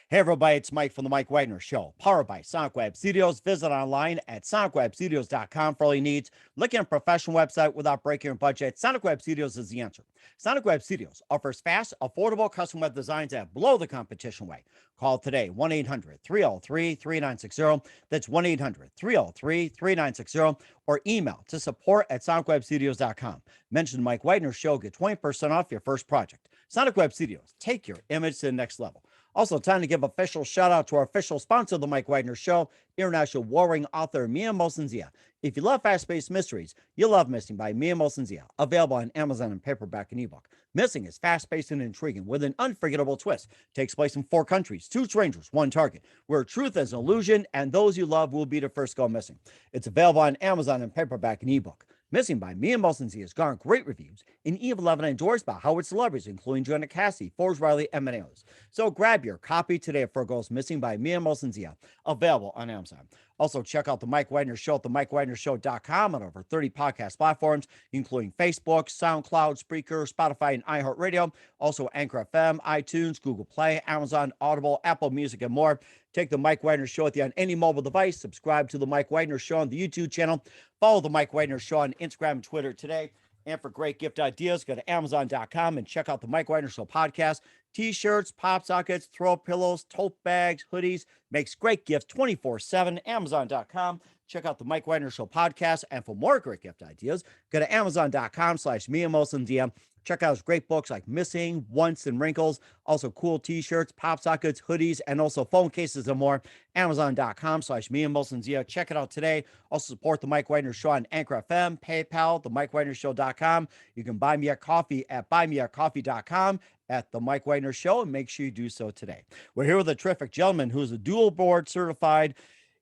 Hey everybody, it's Mike from the Mike Wagner Show, powered by Sonic Web Studios. Visit online at sonicwebstudios.com for all your needs. Looking at a professional website without breaking your budget, Sonic Web Studios is the answer. Sonic Web Studios offers fast, affordable custom web designs that blow the competition away. Call today, 1-800-303-3960. That's 1-800-303-3960. Or email to support at sonicwebstudios.com. Mention the Mike Wagner Show, get 20% off your first project. Sonic Web Studios, take your image to the next level. Also, time to give official shout out to our official sponsor of the Mike Wagner Show, international warring author Mia Mosensia. If you love fast-paced mysteries, you'll love Missing by Mia Mosensia, available on Amazon in paperback and ebook. Missing is fast-paced and intriguing with an unforgettable twist. Takes place in 4 countries, 2 strangers, 1 target, where truth is an illusion and those you love will be the first to go missing. It's available on Amazon in paperback and ebook. Missing by Mia Mosensia has garnered great reviews, and Eve 11 endorsed by Howard celebrities, including Joanna Cassidy, Forbes Riley, and many others. So grab your copy today for Goes Missing by Mia Mosensia, available on Amazon. Also, check out the Mike Wagner Show at themikewagnershow.com on over 30 podcast platforms, including Facebook, SoundCloud, Spreaker, Spotify, and iHeartRadio. Also, Anchor FM, iTunes, Google Play, Amazon, Audible, Apple Music, and more. Take the Mike Wagner Show with you on any mobile device. Subscribe to the Mike Wagner Show on the YouTube channel. Follow the Mike Wagner Show on Instagram and Twitter today. And for great gift ideas, go to Amazon.com and check out the Mike Wagner Show podcast. T-shirts, pop sockets, throw pillows, tote bags, hoodies. Makes great gifts 24/7. Amazon.com. Check out the Mike Wagner Show podcast. And for more great gift ideas, go to Amazon.com/Mia Mosensia. Check out his great books like Missing, Once, and Wrinkles. Also cool t-shirts, pop sockets, hoodies, and also phone cases and more. Amazon.com/Mia Mosensia. Check it out today. Also support the Mike Wagner Show on Anchor FM, PayPal, themikewagnershow.com. You can buy me a coffee at buymeacoffee.com at the Mike Wagner Show, and make sure you do so today. We're here with a terrific gentleman who's a dual board certified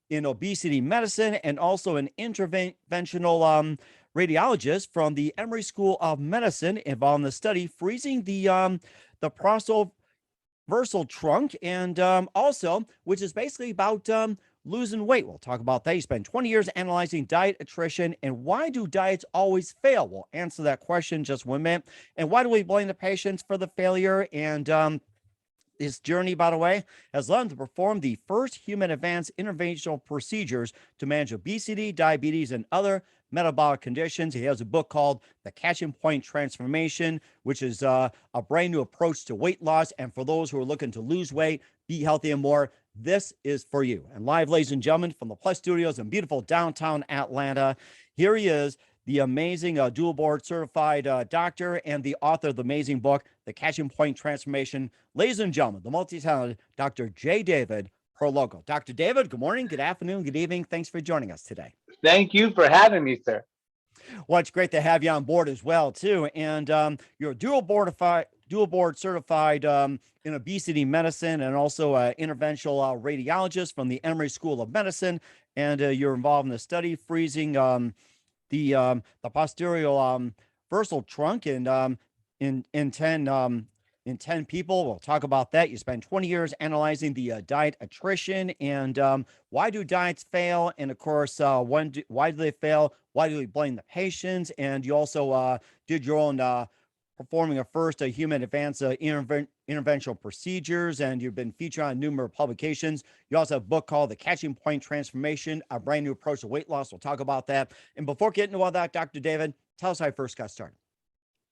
in obesity medicine and also an interventional radiologist from the Emory School of Medicine, involved in the study freezing the prostoversal trunk, and also, which is basically about losing weight. We'll talk about that. He spent 20 years analyzing diet, attrition, and why do diets always fail? We'll answer that question in just 1 minute. And why do we blame the patients for the failure? And his journey, by the way, has led him to perform the first human advanced interventional procedures to manage obesity, diabetes, and other metabolic conditions. He has a book called The Catching Point Transformation, which is a brand new approach to weight loss. And for those who are looking to lose weight, be healthy, and more, this is for you. And live, ladies and gentlemen, from the Plus Studios in beautiful downtown Atlanta, here he is, the amazing dual board certified doctor and the author of the amazing book, The Catching Point Transformation. Ladies and gentlemen, the multi-talented Dr. J. David Prologo. Dr. David, good morning, good afternoon, good evening. Thanks for joining us today. Thank you for having me, sir. Well, it's great to have you on board as well, too. And you're a dual board certified in obesity medicine and also an interventional radiologist from the Emory School of Medicine. And you're involved in the study freezing the posterior versal trunk in 10 people. We'll talk about that. You spend 20 years analyzing the diet attrition and why do diets fail? And of course, why do they fail? Why do we blame the patients? And you also did your own performing a first human advanced interventional procedures, and you've been featured on numerous publications. You also have a book called The Catching Point Transformation, a brand new approach to weight loss. We'll talk about that. And before getting into all that, Dr. David, tell us how you first got started.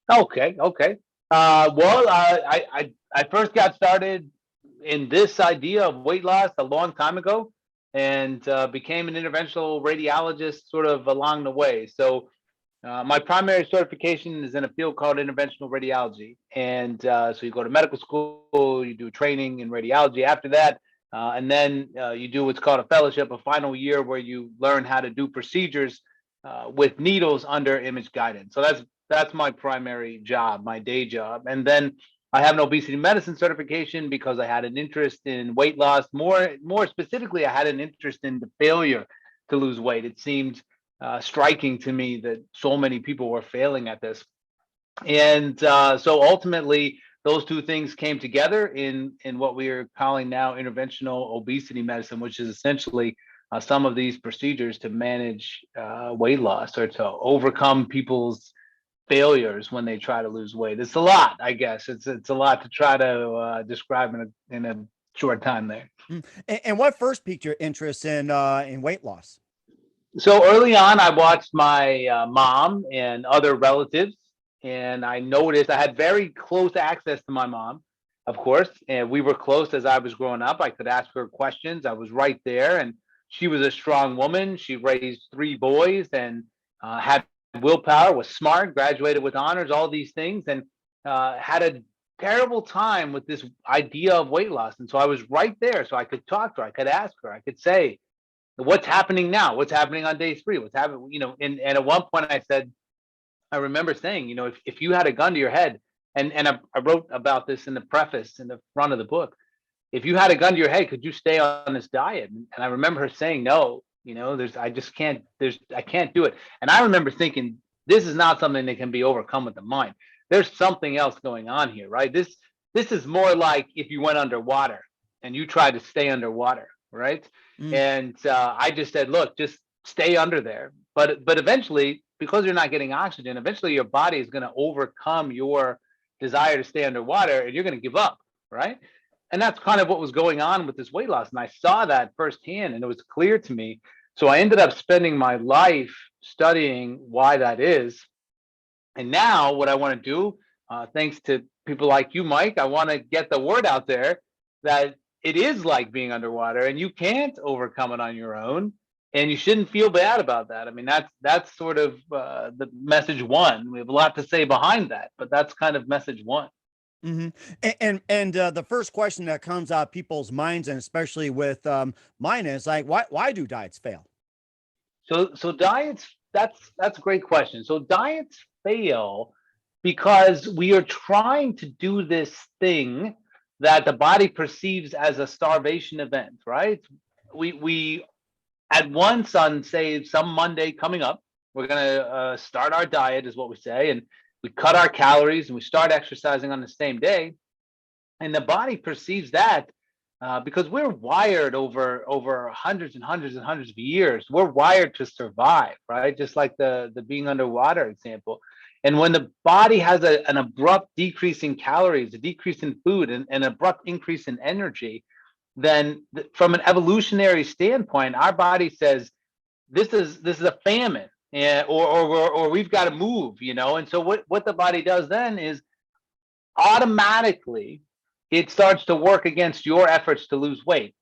Okay. I first got started in this idea of weight loss a long time ago, and became an interventional radiologist sort of along the way. So my primary certification is in a field called interventional radiology. And so you go to medical school, you do training in radiology after that, and then you do what's called a fellowship, a final year where you learn how to do procedures with needles under image guidance. So that's my primary job, my day job. And then I have an obesity medicine certification because I had an interest in weight loss. More specifically, I had an interest in the failure to lose weight. It seemed striking to me that so many people were failing at this. And so ultimately, those two things came together in what we are calling now interventional obesity medicine, which is essentially some of these procedures to manage weight loss or to overcome people's failures when they try to lose weight. It's a lot, I guess. It's a lot to try to describe in a short time there. And what first piqued your interest in weight loss? So early on, I watched my mom and other relatives, and I noticed I had very close access to my mom, of course, and we were close as I was growing up. I could ask her questions. I was right there, and she was a strong woman. She raised three boys and had willpower, was smart, graduated with honors, all these things, and had a terrible time with this idea of weight loss. And so I was right there, so I could talk to her, I could ask her, I could say, what's happening now? What's happening on day three? What's happening? And at one point I said, I remember saying, if you had a gun to your head, and I wrote about this in the preface in the front of the book. If you had a gun to your head, could you stay on this diet? And I remember her saying, no, I just can't, I can't do it. And I remember thinking, this is not something that can be overcome with the mind. There's something else going on here, right? This is more like if you went underwater and you tried to stay underwater, right? And I just said, look, just stay under there. But eventually, because you're not getting oxygen, eventually your body is going to overcome your desire to stay underwater and you're going to give up, right? And that's kind of what was going on with this weight loss. And I saw that firsthand and it was clear to me. So I ended up spending my life studying why that is. And now what I want to do, thanks to people like you, Mike, I want to get the word out there that it is like being underwater and you can't overcome it on your own. And you shouldn't feel bad about that. I mean, that's sort of the message one. We have a lot to say behind that, but that's kind of message one. Mm-hmm. And the first question that comes out of people's minds, and especially with mine, is like, why do diets fail? So diets, that's a great question. So diets fail because we are trying to do this thing that the body perceives as a starvation event, right? We at once on, say, some Monday coming up, we're going to start our diet is what we say, and we cut our calories and we start exercising on the same day, and the body perceives that because we're wired over hundreds and hundreds and hundreds of years. We're wired to survive, right? Just like the being underwater example. And when the body has an abrupt decrease in calories, a decrease in food, and an abrupt increase in energy, then from an evolutionary standpoint, our body says this is a famine, or we've got to move, And so what the body does then is automatically it starts to work against your efforts to lose weight.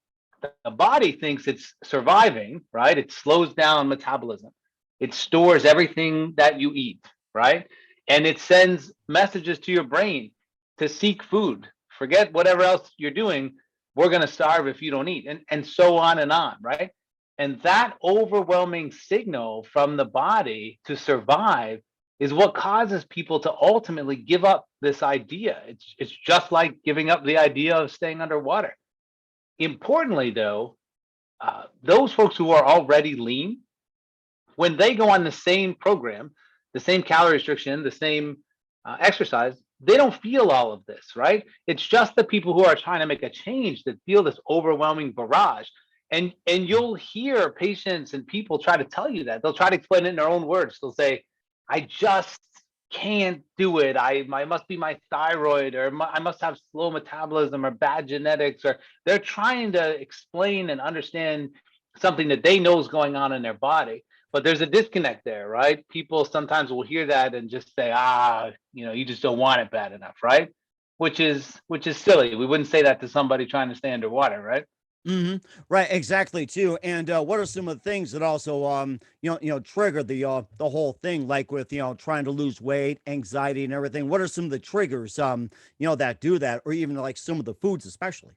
The body thinks it's surviving, right? It slows down metabolism. It stores everything that you eat, right? And it sends messages to your brain to seek food. Forget whatever else you're doing. We're going to starve if you don't eat, and so on, right? And that overwhelming signal from the body to survive is what causes people to ultimately give up this idea. It's just like giving up the idea of staying underwater. Importantly, though, those folks who are already lean, when they go on the same program, the same calorie restriction, the same exercise, they don't feel all of this, right? It's just the people who are trying to make a change that feel this overwhelming barrage. And you'll hear patients and people try to tell you that. They'll try to explain it in their own words. They'll say, I just can't do it. I must be my thyroid, or I must have slow metabolism or bad genetics, or they're trying to explain and understand something that they know is going on in their body. But there's a disconnect there, right? People sometimes will hear that and just say, you just don't want it bad enough, right? Which is silly. We wouldn't say that to somebody trying to stay underwater, right? Hmm. Right, exactly too. And what are some of the things that also trigger the whole thing, like with trying to lose weight, anxiety, and everything? What are some of the triggers that do that, or even like some of the foods, especially?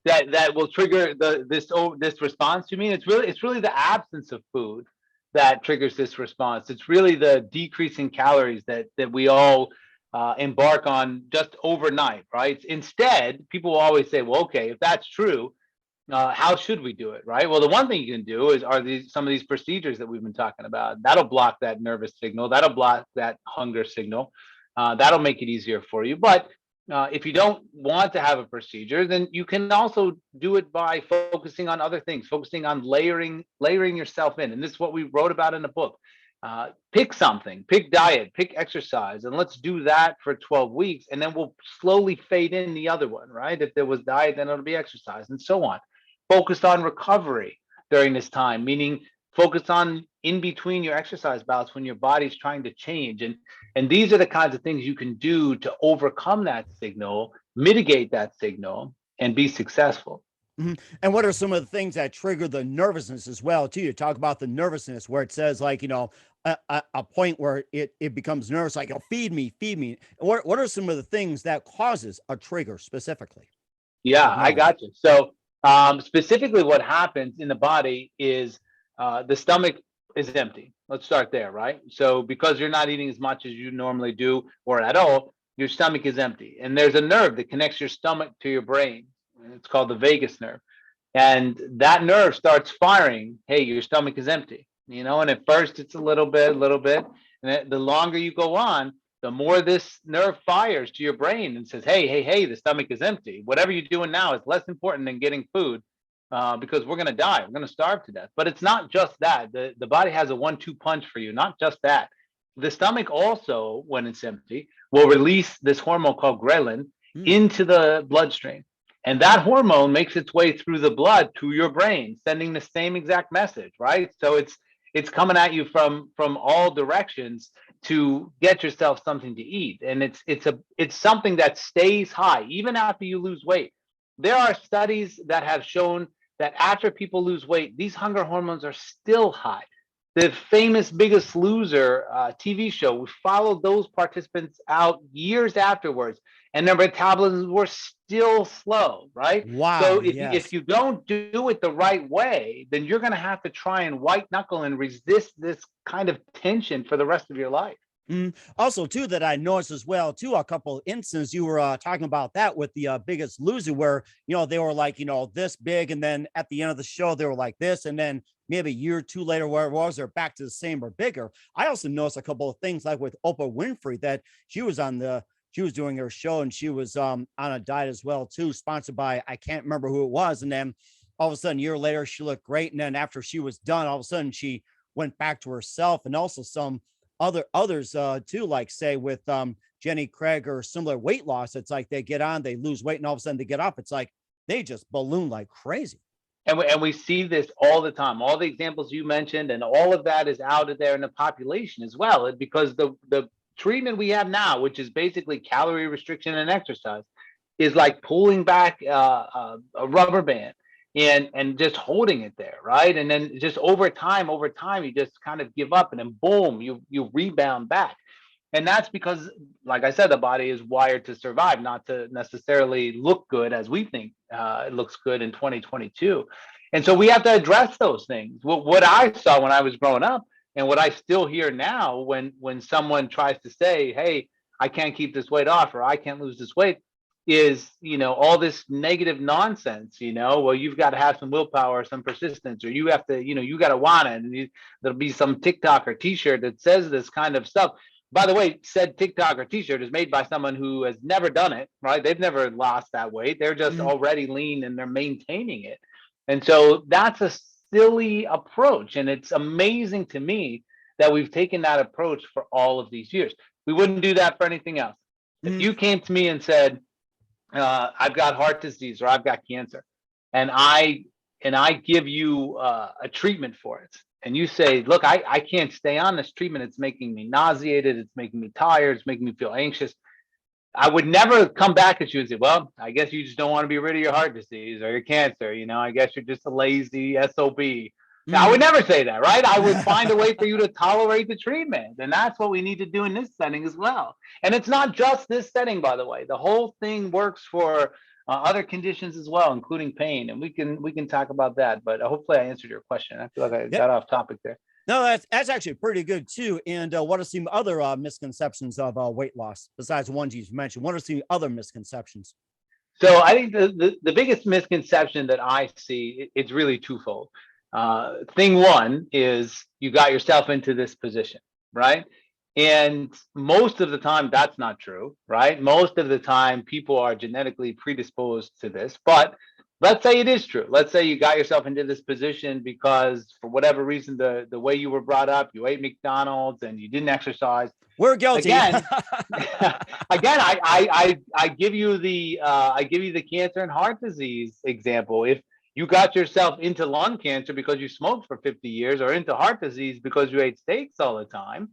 That will trigger this response. You mean it's really the absence of food that triggers this response. It's really the decrease in calories that we all embark on just overnight, right? Instead, people will always say, well, okay, if that's true, how should we do it, right? Well, the one thing you can do are some of these procedures that we've been talking about. That'll block that nervous signal. That'll block that hunger signal. That'll make it easier for you. But if you don't want to have a procedure, then you can also do it by focusing on other things, focusing on layering yourself in. And this is what we wrote about in the book. Pick something, pick diet, pick exercise, and let's do that for 12 weeks. And then we'll slowly fade in the other one, right? If there was diet, then it'll be exercise and so on. Focus on recovery during this time, meaning focus on in between your exercise bouts when your body's trying to change. And these are the kinds of things you can do to overcome that signal, mitigate that signal, and be successful. Mhm. And what are some of the things that trigger the nervousness as well, too? You talk about the nervousness where it says, like, a point where it becomes nervous, like, oh, feed me, feed me. What are some of the things that causes a trigger specifically Yeah, of I nervous? got you. So, specifically, what happens in the body is the stomach is empty. Let's start there, right? So, because you're not eating as much as you normally do or at all, your stomach is empty. And there's a nerve that connects your stomach to your brain. It's called the vagus nerve. And that nerve starts firing, hey, your stomach is empty, and at first it's a little bit. And the longer you go on, the more this nerve fires to your brain and says, hey, hey, hey, the stomach is empty. Whatever you're doing now is less important than getting food, because we're going to die. We're going to starve to death. But it's not just that. The body has a 1-2 punch for you, not just that. The stomach also, when it's empty, will release this hormone called ghrelin Hmm. into the bloodstream. And that hormone makes its way through the blood to your brain, sending the same exact message, right? So it's coming at you from all directions to get yourself something to eat. And it's something that stays high even after you lose weight. There are studies that have shown that after people lose weight, these hunger hormones are still high. The famous Biggest Loser TV show, we followed those participants out years afterwards, and their metabolisms were still slow, right? So Wow. if Yes. you don't do it the right way, then you're going to have to try and white knuckle and resist this kind of tension for the rest of your life. Also, too, that I noticed as well, too, a couple instances you were talking about that with the Biggest Loser, where they were like this big, and then at the end of the show they were like this, and then maybe a year or two later, where it was, they're back to the same or bigger. I also noticed a couple of things like with Oprah Winfrey that she was doing her show and she was on a diet as well too, sponsored by I can't remember who it was, and then all of a sudden a year later she looked great, and then after she was done, all of a sudden she went back to herself, and also some others too, like say with Jenny Craig or similar weight loss. It's like they get on, they lose weight, and all of a sudden they get off. It's like they just balloon like crazy. And we see this all the time. All the examples you mentioned, and all of that is out there in the population as well, because the treatment we have now, which is basically calorie restriction and exercise, is like pulling back a rubber band and just holding it there, right? And then just over time, you just kind of give up, and then boom, you rebound back. And that's because, like I said, the body is wired to survive, not to necessarily look good as we think it looks good in 2022. And so we have to address those things. What I saw when I was growing up, and what I still hear now when someone tries to say, "Hey, I can't keep this weight off," or "I can't lose this weight," is all this negative nonsense. Well, you've got to have some willpower, some persistence, or you have to, you got to want it. And there'll be some TikTok or T-shirt that says this kind of stuff. By the way, said TikTok or T-shirt is made by someone who has never done it, right? They've never lost that weight. They're just Mhm. already lean and they're maintaining it. And so that's a silly approach. And it's amazing to me that we've taken that approach for all of these years. We wouldn't do that for anything else. If Mhm. you came to me and said, I've got heart disease or I've got cancer, and I give you a treatment for it, and you say, look, I can't stay on this treatment. It's making me nauseated. It's making me tired. It's making me feel anxious. I would never come back at you and say, well, I guess you just don't want to be rid of your heart disease or your cancer. I guess you're just a lazy SOB. Now, I would Mhm. never say that, right? I would find a way for you to tolerate the treatment. And that's what we need to do in this setting as well. And it's not just this setting, by the way. The whole thing works for other conditions as well, including pain. And we can talk about that. But hopefully I answered your question. I feel like I Yeah. got off topic there. No, that's actually pretty good too. And what are some other misconceptions of weight loss besides the ones you've mentioned? What are some other misconceptions? So I think the biggest misconception that I see, it's really twofold. Thing one is you got yourself into this position, right? And most of the time that's not true, right? Most of the time people are genetically predisposed to this, but let's say it is true. Let's say you got yourself into this position because for whatever reason, the way you were brought up, you ate McDonald's and you didn't exercise. We're guilty. Again, I give you the cancer and heart disease example. If you got yourself into lung cancer because you smoked for 50 years, or into heart disease because you ate steaks all the time,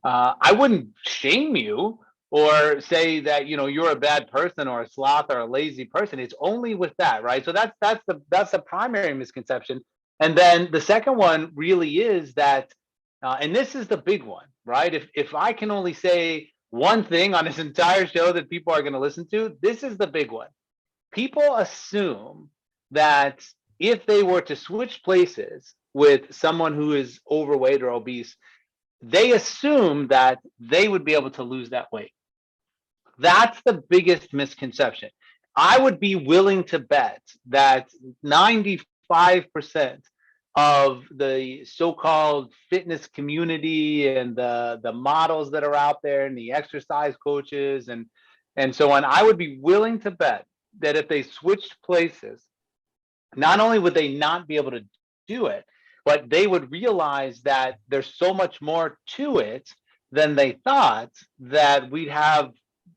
I wouldn't shame you or say that you're a bad person or a sloth or a lazy person. It's only with that, right? So that's the primary misconception. And then the second one really is that, and this is the big one, right? If I can only say one thing on this entire show that people are going to listen to, this is the big one. People assume that if they were to switch places with someone who is overweight or obese, they assume that they would be able to lose that weight. That's the biggest misconception. I would be willing to bet that 95% of the so-called fitness community and the models that are out there and the exercise coaches and so on, I would be willing to bet that if they switched places, not only would they not be able to do it, but they would realize that there's so much more to it than they thought, that we'd have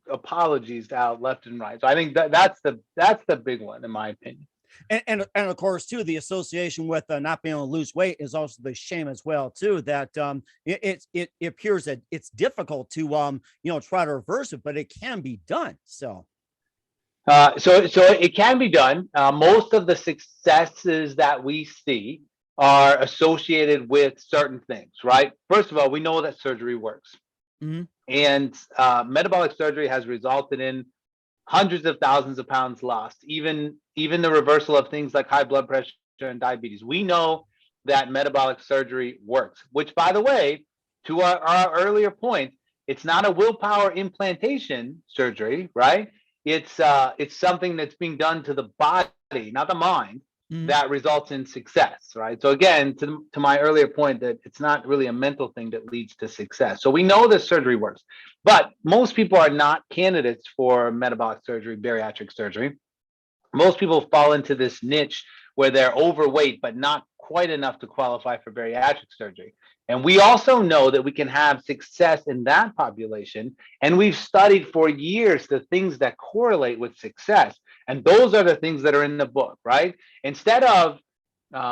apologies out left and right. So I think that's the big one, in my opinion. And of course too, the association with not being able to lose weight is also the shame as well too, that it appears that it's difficult to try to reverse it, but it can be done. So it can be done. Most of the successes that we see are associated with certain things, right? First of all, we know that surgery works. And metabolic surgery has resulted in hundreds of thousands of pounds lost, even the reversal of things like high blood pressure and diabetes. We know that metabolic surgery works, which, by the way, to our earlier point, it's not a willpower implantation surgery, right? It's something that's being done to the body, not the mind, that results in success, right? So again, to my earlier point, that it's not really a mental thing that leads to success. So we know that surgery works, but most people are not candidates for metabolic surgery, bariatric surgery. Most people fall into this niche where they're overweight, but not quite enough to qualify for bariatric surgery. And we also know that we can have success in that population. And we've studied for years the things that correlate with success. And those are the things that are in the book, right? Instead of,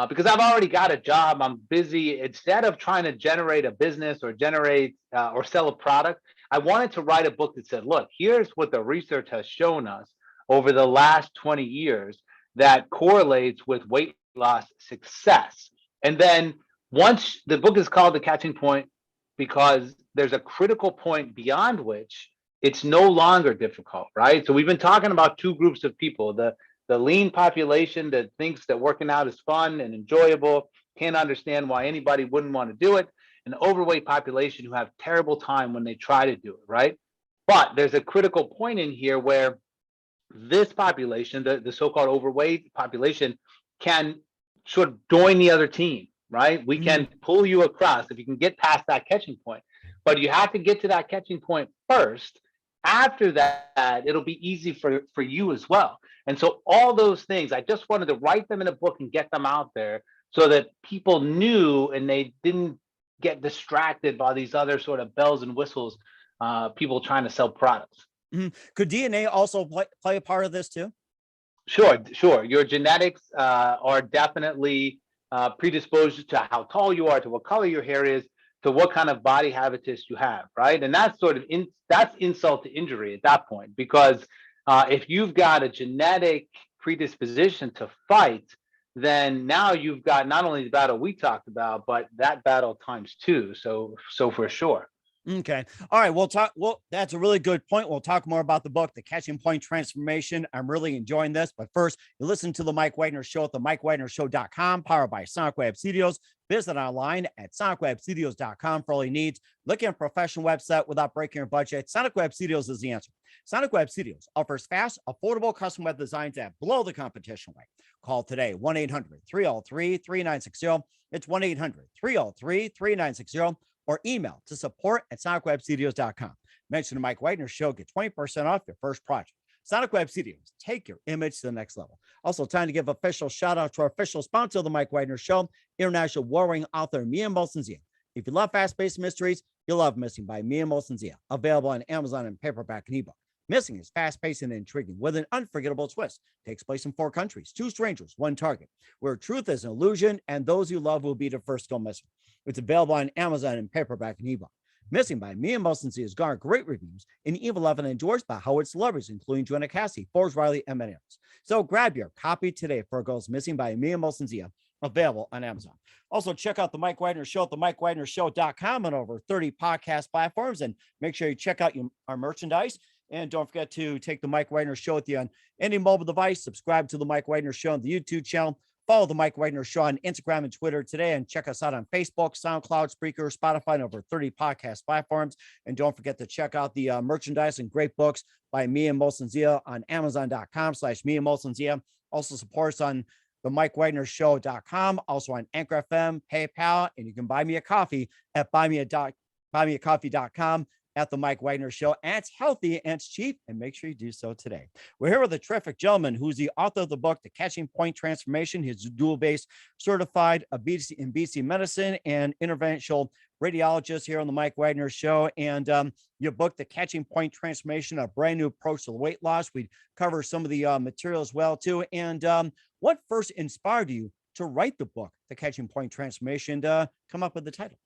because I've already got a job, I'm busy, instead of trying to generate a business or generate or sell a product, I wanted to write a book that said, look, here's what the research has shown us over the last 20 years that correlates with weight loss success. And then once the book is called The Catching Point, because there's a critical point beyond which it's no longer difficult, right? So we've been talking about two groups of people, the lean population that thinks that working out is fun and enjoyable, can't understand why anybody wouldn't want to do it, and the overweight population who have terrible time when they try to do it, right? But there's a critical point in here where this population, the so-called overweight population, can sort of join the other team, right? We can pull you across if you can get past that catching point, but you have to get to that catching point first. After that, it'll be easy for you as well. And so all those things, I just wanted to write them in a book and get them out there so that people knew and they didn't get distracted by these other sort of bells and whistles, people trying to sell products. Could DNA also play a part of this too? Sure. Your genetics are definitely predisposed to how tall you are, to what color your hair is, to what kind of body habitus you have, right? And that's sort of that's insult to injury at that point, because if you've got a genetic predisposition to fight, then now you've got not only the battle we talked about, but that battle times two. So for sure. Okay. All right. We'll talk. Well, that's a really good point. We'll talk more about the book, The Catching Point Transformation. I'm really enjoying this. But first, you listen to the Mike Wagner Show at the MikeWagnerShow.com, powered by Sonic Web Studios. Visit online at SonicWebStudios.com for all your needs. Looking at a professional website without breaking your budget, Sonic Web Studios is the answer. Sonic Web Studios offers fast, affordable custom web designs that blow the competition away. Call today, 1-800-303-3960. It's 1-800-303-3960. Or email to support@SonicWebStudios.com. Mention the Mike Wagner Show, get 20% off your first project. Sonic Web Studios, take your image to the next level. Also, time to give official shout out to our official sponsor of the Mike Widener Show, international warring author Mia Molson Zia. If you love fast-paced mysteries, you'll love Missing by Mia Molson Zia, available on Amazon in paperback and ebook. Missing is fast-paced and intriguing with an unforgettable twist. Takes place in 4 countries, 2 strangers, 1 target, where truth is an illusion and those you love will be the first to go missing. It's available on Amazon in paperback and ebook. Missing by Mia Molson Zia has garnered great reviews and even loved and endorsed by Howard celebrities, including Joanna Cassie, Forbes Riley, and many others. So grab your copy today for Girls Missing by Mia Molson Zia, available on Amazon. Also, check out the Mike Widener Show at the MikeWidenerShow.com and over 30 podcast platforms. And make sure you check out our merchandise. And don't forget to take the Mike Widener Show with you on any mobile device. Subscribe to the Mike Widener Show on the YouTube channel. Follow the Mike Widener Show on Instagram and Twitter today. And check us out on Facebook, SoundCloud, Spreaker, Spotify, and over 30 podcast platforms. And don't forget to check out the merchandise and great books by Mia Molson Zia on Amazon.com/Mia Molson Zia. Also support us on the MikeWidenerShow.com, also on Anchor FM, PayPal, and you can buy me a coffee at buymeacoffee.com at the Mike Widener Show. And it's healthy and it's cheap, and make sure you do so today. We're here with a terrific gentleman who's the author of the book, The Catching Point Transformation. He's dual-based certified in BC medicine and interventional radiologist here on the Mike Widener Show. And your book, The Catching Point Transformation, a brand new approach to weight loss. We cover some of the material as well too. And what first inspired you to write the book, The Catching Point Transformation, to come up with the title?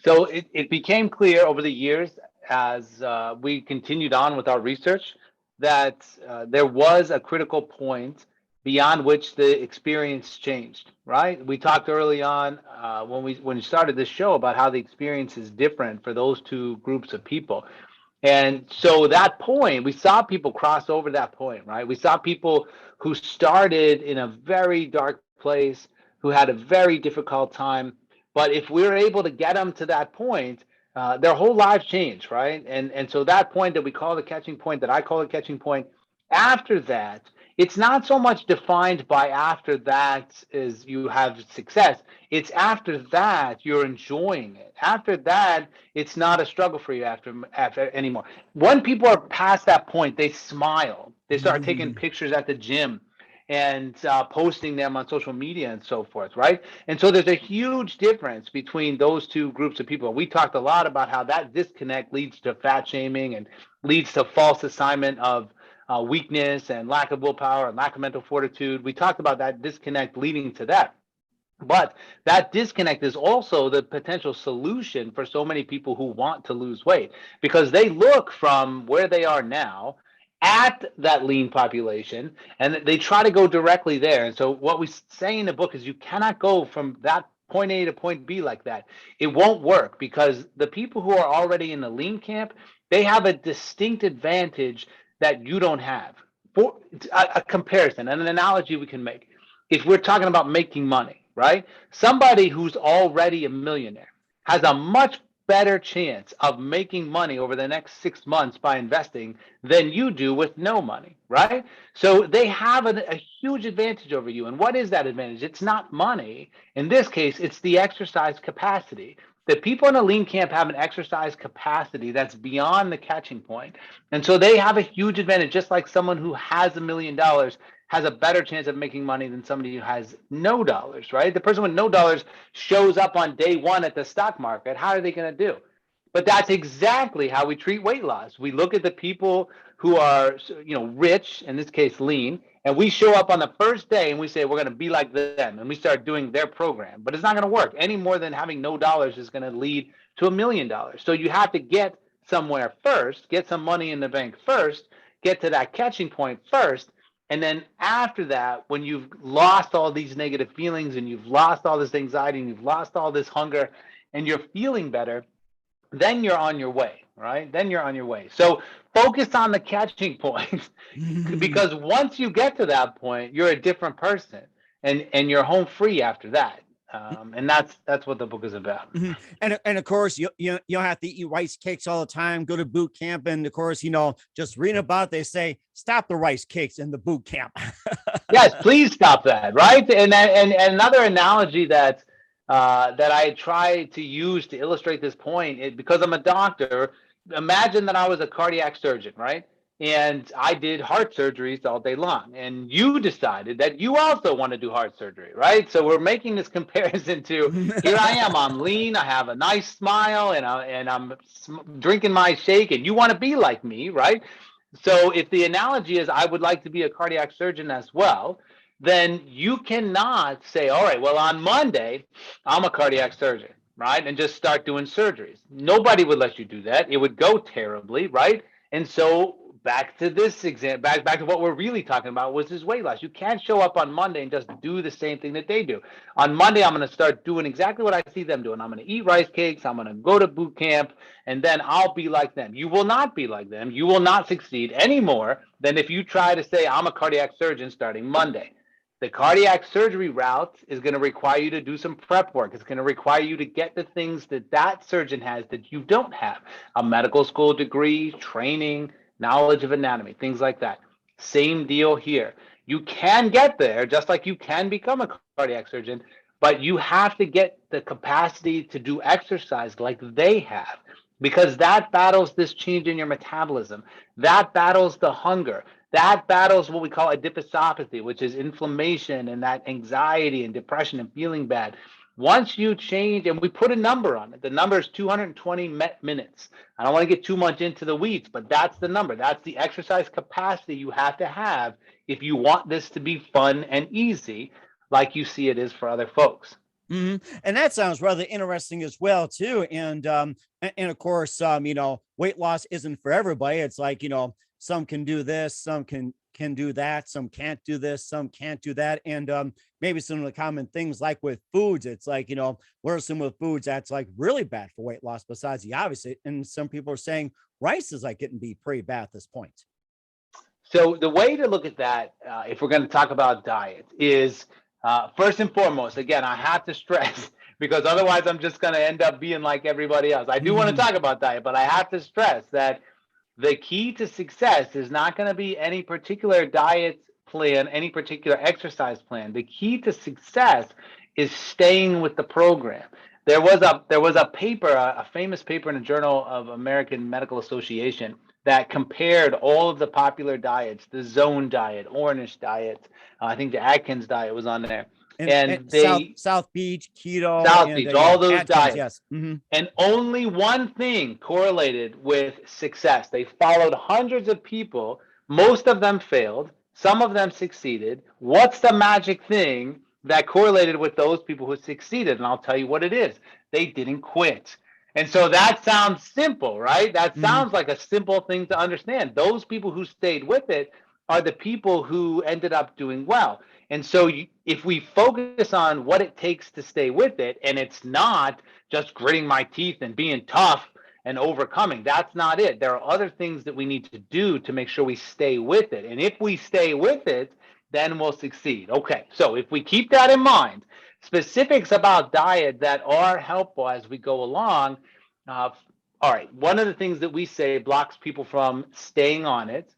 So it became clear over the years as we continued on with our research that there was a critical point beyond which the experience changed, right? We talked early on when we started this show about how the experience is different for those 2 groups of people. And so that point, we saw people cross over that point, right? We saw people who started in a very dark place, who had a very difficult time. But if we're able to get them to that point, their whole lives change, right? And so that point that we call the catching point, that I call the catching point, after that, it's not so much defined by after that is you have success. It's after that you're enjoying it. After that, it's not a struggle for you after anymore. When people are past that point, they smile. They start taking pictures at the gym and posting them on social media and so forth, right? And so there's a huge difference between those 2 groups of people. We talked a lot about how that disconnect leads to fat shaming and leads to false assignment of weakness and lack of willpower and lack of mental fortitude. We talked about that disconnect leading to that. But that disconnect is also the potential solution for so many people who want to lose weight, because they look from where they are now at that lean population and they try to go directly there. And so what we say in the book is you cannot go from that point A to point B like that. It won't work, because the people who are already in the lean camp, they have a distinct advantage that you don't have. For a comparison and an analogy we can make, if we're talking about making money, right? Somebody who's already a millionaire has a much better chance of making money over the next 6 months by investing than you do with no money, right? So they have a huge advantage over you. And what is that advantage? It's not money. In this case, it's the exercise capacity. The people in a lean camp have an exercise capacity that's beyond the catching point. And so they have a huge advantage, just like someone who has $1 million has a better chance of making money than somebody who has no dollars, right? The person with no dollars shows up on day 1 at the stock market. How are they going to do? But that's exactly how we treat weight loss. We look at the people who are, rich, in this case, lean, and we show up on the first day and we say, we're going to be like them. And we start doing their program, but it's not going to work any more than having no dollars is going to lead to $1 million. So you have to get somewhere first, get some money in the bank first, get to that catching point first. And then after that, when you've lost all these negative feelings and you've lost all this anxiety and you've lost all this hunger and you're feeling better, then you're on your way, right? Then you're on your way. So focus on the catching point because once you get to that point, you're a different person and you're home free after that. And that's what the book is about. And of course, you don't have to eat rice cakes all the time, go to boot camp. And of course, just reading about it, they say, stop the rice cakes in the boot camp. Yes, please stop that, right? And another analogy that I try to use to illustrate this point is because I'm a doctor. Imagine that I was a cardiac surgeon, right? and I did heart surgeries all day long. And you decided that you also want to do heart surgery, right? So we're making this comparison to here I am, I'm lean, I have a nice smile, and I'm drinking my shake, and you want to be like me, right? So if the analogy is I would like to be a cardiac surgeon as well, then you cannot say, all right, well, on Monday, I'm a cardiac surgeon, right? And just start doing surgeries. Nobody would let you do that. It would go terribly, right? And so back to this example, back to what we're really talking about, was this weight loss. You can't show up on Monday and just do the same thing that they do. On Monday, I'm going to start doing exactly what I see them doing. I'm going to eat rice cakes. I'm going to go to boot camp, and then I'll be like them. You will not be like them. You will not succeed any more than if you try to say, I'm a cardiac surgeon starting Monday. The cardiac surgery route is going to require you to do some prep work. It's going to require you to get the things that surgeon has that you don't have: a medical school degree, training, knowledge of anatomy, things like that. Same deal here. You can get there just like you can become a cardiac surgeon, but you have to get the capacity to do exercise like they have, because that battles this change in your metabolism. That battles the hunger. That battles what we call adiposopathy, which is inflammation and that anxiety and depression and feeling bad. Once you change, and we put a number on it, the number is 220 minutes. I don't want to get too much into the weeds, but that's the number. That's the exercise capacity you have to have if you want this to be fun and easy, like you see it is for other folks. And that sounds rather interesting as well, too. And of course, weight loss isn't for everybody. It's like, some can do this, some can do that, some can't do this, some can't do that. And maybe some of the common things like with foods, it's like, what are some of the foods that's like really bad for weight loss besides the obvious? And some people are saying rice is like getting to be pretty bad at this point. So the way to look at that, if we're going to talk about diet, is first and foremost, again, I have to stress, because otherwise I'm just going to end up being like everybody else. I do want to talk about diet, but I have to stress that the key to success is not going to be any particular diet plan, any particular exercise plan. The key to success is staying with the program. There was a paper, a famous paper in the Journal of American Medical Association, that compared all of the popular diets: the Zone diet, Ornish diet, I think the Atkins diet was on there, And and they South Beach, keto, South and Beach, yeah, all those Atkins, diets. yes. And only one thing correlated with success. They followed hundreds of people. Most of them failed. Some of them succeeded. What's the magic thing that correlated with those people who succeeded? And I'll tell you what it is. They didn't quit. And so that sounds simple, right? That Hmm. sounds like a simple thing to understand. Those people who stayed with it are the people who ended up doing well. And so if we focus on what it takes to stay with it, and it's not just gritting my teeth and being tough and overcoming, that's not it. There are other things that we need to do to make sure we stay with it. And if we stay with it, then we'll succeed. Okay, so if we keep that in mind, specifics about diet that are helpful as we go along. All right, one of the things that we say blocks people from staying on it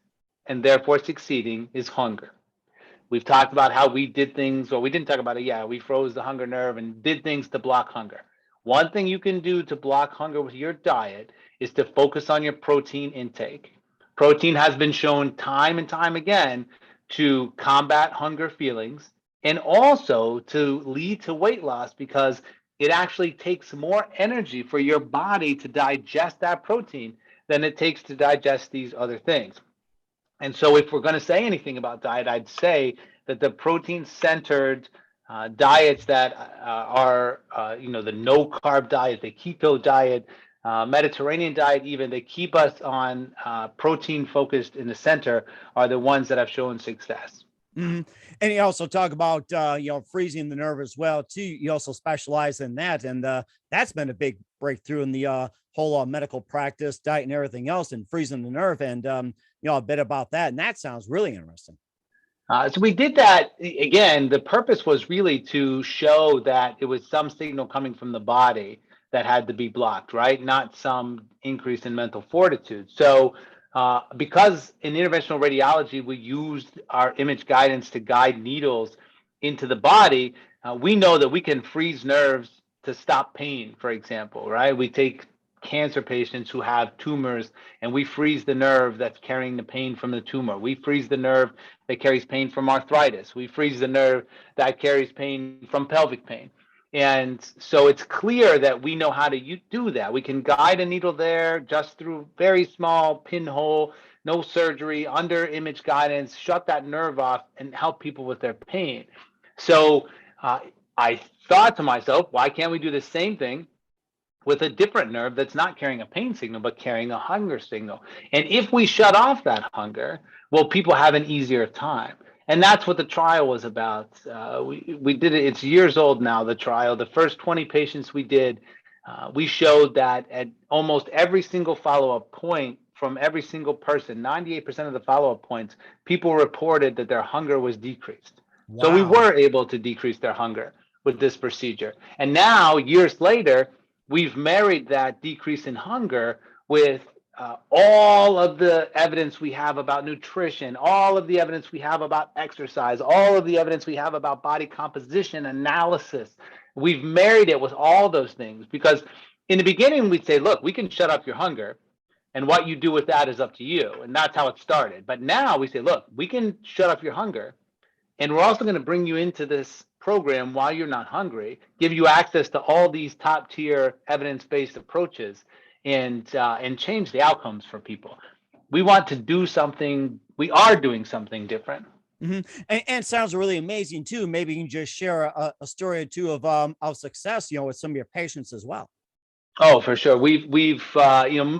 and therefore succeeding is hunger. We've talked about how we did things, or we didn't talk about it. Yeah, we froze the hunger nerve and did things to block hunger. One thing you can do to block hunger with your diet is to focus on your protein intake. Protein has been shown time and time again to combat hunger feelings and also to lead to weight loss, because it actually takes more energy for your body to digest that protein than it takes to digest these other things. And so, if we're going to say anything about diet, I'd say that the protein-centered diets that the no-carb diet, the keto diet, Mediterranean diet, even, they keep us on protein-focused in the center, are the ones that have shown success. Hmm. And you also talk about freezing the nerve as well too. You also specialize in that, and that's been a big breakthrough in the whole medical practice, diet, and everything else, and freezing the nerve. And a bit about that, and that sounds really interesting. So we did that again. The purpose was really to show that it was some signal coming from the body that had to be blocked, right? Not some increase in mental fortitude. So because in interventional radiology, we used our image guidance to guide needles into the body, we know that we can freeze nerves to stop pain, for example, right? We take cancer patients who have tumors, and we freeze the nerve that's carrying the pain from the tumor. We freeze the nerve that carries pain from arthritis. We freeze the nerve that carries pain from pelvic pain. And so it's clear that we know how to do that. We can guide a needle there just through very small pinhole, no surgery, under image guidance, shut that nerve off and help people with their pain. So I thought to myself, why can't we do the same thing with a different nerve that's not carrying a pain signal, but carrying a hunger signal? And if we shut off that hunger, will people have an easier time? And that's what the trial was about. We did it. It's years old now, the trial. The first 20 patients we did, we showed that at almost every single follow-up point from every single person, 98% of the follow-up points, people reported that their hunger was decreased. Wow. So we were able to decrease their hunger with this procedure. And now, years later, we've married that decrease in hunger with all of the evidence we have about nutrition, all of the evidence we have about exercise, all of the evidence we have about body composition analysis. We've married it with all those things, because in the beginning, we'd say, look, we can shut up your hunger, and what you do with that is up to you. And that's how it started. But now we say, look, we can shut up your hunger, and we're also going to bring you into this program while you're not hungry, give you access to all these top tier evidence-based approaches, and change the outcomes for people. We want to do something. We are doing something different. Mm-hmm. And sounds really amazing too. Maybe you can just share a story or two of success, with some of your patients as well. Oh, for sure. We've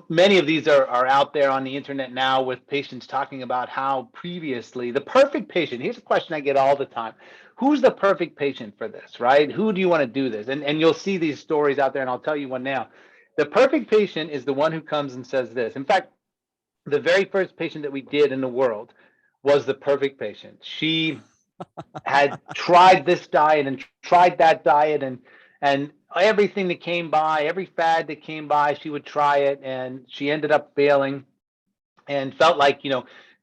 many of these are out there on the internet now, with patients talking about how previously the perfect patient. Here's a question I get all the time: who's the perfect patient for this, right? Who do you want to do this? And you'll see these stories out there, and I'll tell you one now. The perfect patient is the one who comes and says this. In fact, the very first patient that we did in the world was the perfect patient. She had tried this diet and tried that diet, and everything that came by, every fad that came by, she would try it, and she ended up failing and felt like,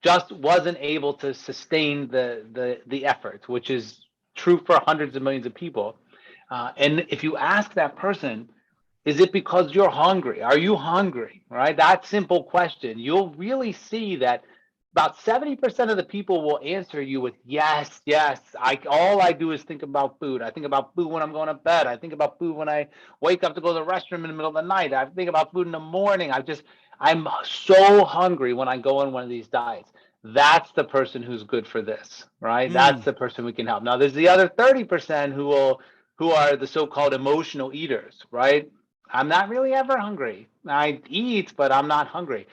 just wasn't able to sustain the effort, which is true for hundreds of millions of people. And if you ask that person, is it because you're hungry? Are you hungry? Right? That simple question, you'll really see that about 70% of the people will answer you with yes, yes. All I do is think about food. I think about food when I'm going to bed. I think about food when I wake up to go to the restroom in the middle of the night. I think about food in the morning. I'm so hungry when I go on one of these diets. That's the person who's good for this, right? That's the person we can help. Now, there's the other 30% who are the so-called emotional eaters, right? I'm not really ever hungry. I eat, but I'm not hungry.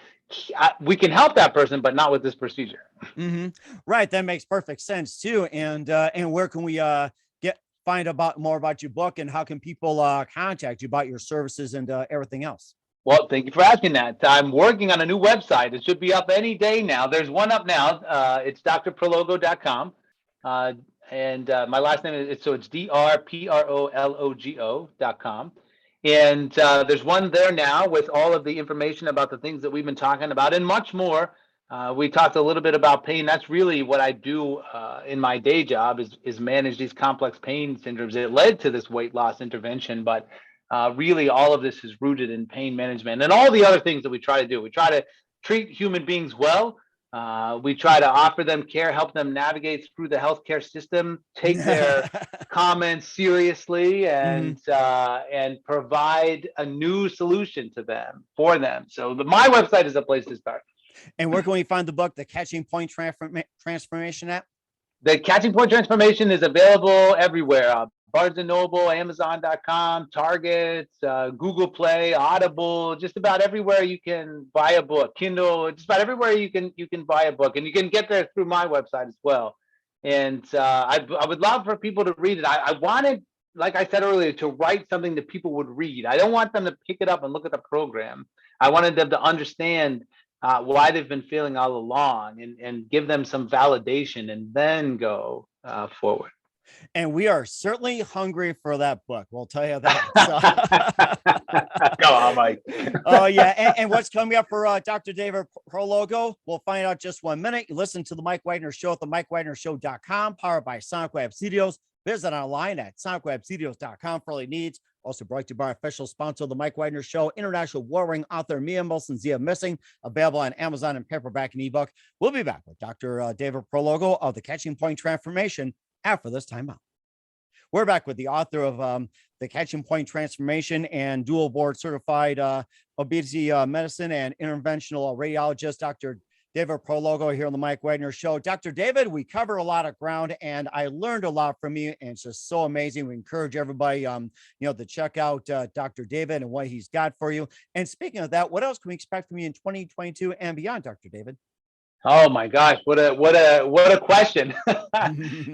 We can help that person, but not with this procedure. Mm-hmm. Right. That makes perfect sense too. And where can we find more about your book, and how can people contact you about your services and everything else? Well, thank you for asking that. I'm working on a new website. It should be up any day now. There's one up now. It's drprologo.com. And my last name is, so it's drprologo.com. And there's one there now with all of the information about the things that we've been talking about and much more. We talked a little bit about pain. That's really what I do in my day job, is manage these complex pain syndromes. It led to this weight loss intervention, but really all of this is rooted in pain management and all the other things that we try to do. We try to treat human beings well. We try to offer them care, help them navigate through the healthcare system, take their comments seriously, and provide a new solution to them for them. So my website is a place to start. And where can we find the book, The Catching Point Transformation at? The Catching Point Transformation is available everywhere. Barnes & Noble, Amazon.com, Target, Google Play, Audible, just about everywhere you can buy a book. Kindle, just about everywhere you can buy a book. And you can get there through my website as well. And I would love for people to read it. I wanted, like I said earlier, to write something that people would read. I don't want them to pick it up and look at the program. I wanted them to understand why they've been failing all along, and give them some validation, and then go forward. And we are certainly hungry for that book. We'll tell you that. Go on, Mike. Oh, yeah. And what's coming up for Dr. David Prologo? We'll find out just 1 minute. You listen to the Mike Wagner Show at the MikeWagnerShow.com, powered by Sonic Web Studios. Visit online at sonicwebstudios.com for all your needs. Also brought to you by our official sponsor of the Mike Widener Show, international war-ring author Mia Wilson Zia Missing, available on Amazon and paperback and ebook. We'll be back with Dr. David Prologo of The Catching Point Transformation after this time out. We're back with the author of The Catching Point Transformation and dual board certified obesity medicine and interventional radiologist, Dr. David Prologo, here on the Mike Widener Show. Dr. David, we cover a lot of ground and I learned a lot from you, and it's just so amazing. We encourage everybody, to check out Dr. David and what he's got for you. And speaking of that, what else can we expect from you in 2022 and beyond, Dr. David? Oh my gosh, what a question.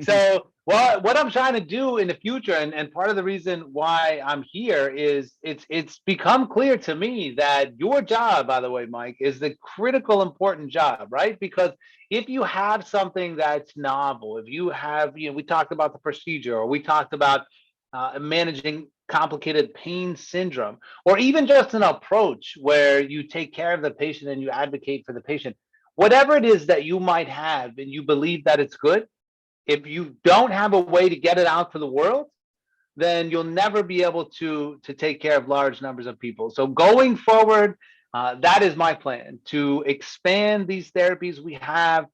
So what I'm trying to do in the future, and part of the reason why I'm here is it's become clear to me that your job, by the way, Mike, is the critical important job, right? Because if you have something that's novel, if you have, we talked about the procedure, or we talked about managing complicated pain syndrome, or even just an approach where you take care of the patient and you advocate for the patient. Whatever it is that you might have and you believe that it's good, if you don't have a way to get it out to the world, then you'll never be able to take care of large numbers of people. So going forward, that is my plan, to expand these therapies we have,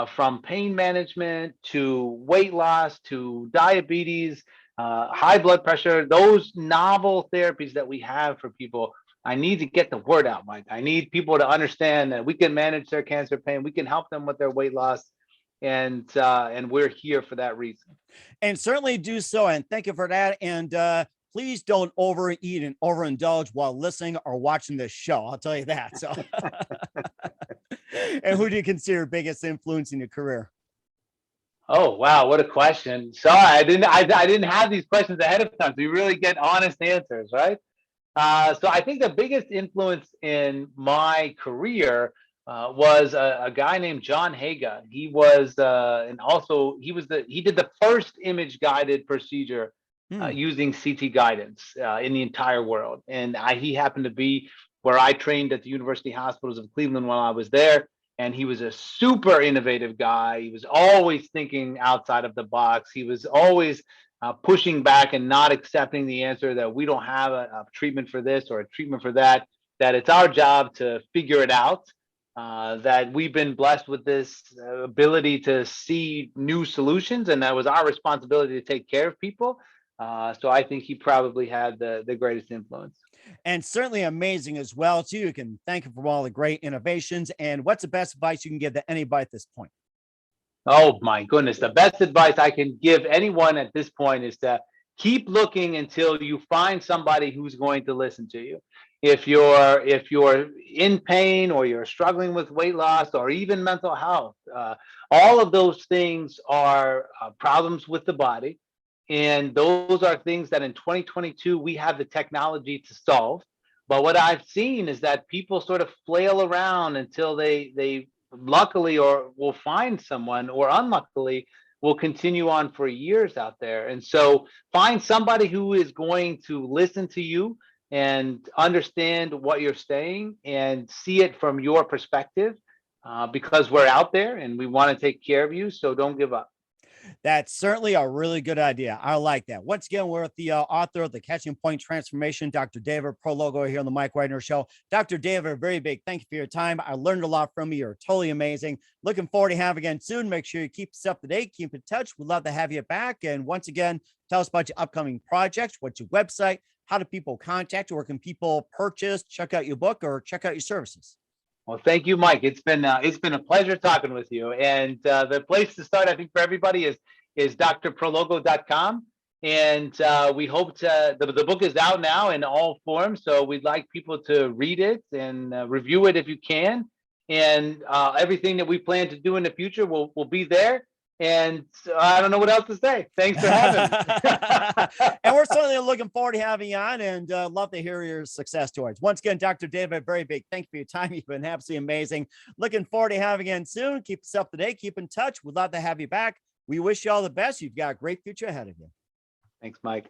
from pain management to weight loss to diabetes, high blood pressure, those novel therapies that we have for people. I need to get the word out, Mike. I need people to understand that we can manage their cancer pain. We can help them with their weight loss. And we're here for that reason. And certainly do so. And thank you for that. And please don't overeat and overindulge while listening or watching this show. I'll tell you that. So, and who do you consider biggest influence in your career? Oh, wow. What a question. Sorry, I didn't have these questions ahead of time. So you really get honest answers, right? So I think the biggest influence in my career was a guy named John Haga. He was, and also he did the first image guided procedure using CT guidance in the entire world. And he happened to be where I trained at the University Hospitals of Cleveland while I was there. And he was a super innovative guy. He was always thinking outside of the box. He was always pushing back and not accepting the answer that we don't have a treatment for this or a treatment for that, that it's our job to figure it out, that we've been blessed with this ability to see new solutions, and that was our responsibility to take care of people. So I think he probably had the greatest influence. And certainly amazing as well, too. You can thank him for all the great innovations. And what's the best advice you can give to anybody at this point? Oh my goodness. The best advice I can give anyone at this point is to keep looking until you find somebody who's going to listen to you. If you're in pain, or you're struggling with weight loss, or even mental health, all of those things are problems with the body. And those are things that in 2022, we have the technology to solve. But what I've seen is that people sort of flail around until they luckily or will find someone, or unluckily will continue on for years out there. And so find somebody who is going to listen to you and understand what you're saying and see it from your perspective, because we're out there and we want to take care of you. So don't give up. That's certainly a really good idea. I like that. Once again, we're with the author of The Catching Point Transformation, Dr. David Prologo, here on the Mike Widener Show. Dr. David, a very big thank you for your time. I learned a lot from you. You're totally amazing. Looking forward to having you again soon. Make sure you keep us up to date, keep in touch. We'd love to have you back. And once again, tell us about your upcoming projects. What's your website? How do people contact you? Where can people purchase, check out your book, or check out your services? Well, thank you, Mike. It's been a pleasure talking with you. And the place to start, I think, for everybody is drprologo.com. And we hope the book is out now in all forms. So we'd like people to read it and review it if you can. And everything that we plan to do in the future will be there. And I don't know what else to say. Thanks for having me. And we're certainly looking forward to having you on, and love to hear your success stories. Once again, Dr. David, very big thank you for your time. You've been absolutely amazing. Looking forward to having you again soon. Keep us up to date. Keep in touch. We'd love to have you back. We wish you all the best. You've got a great future ahead of you. Thanks, Mike.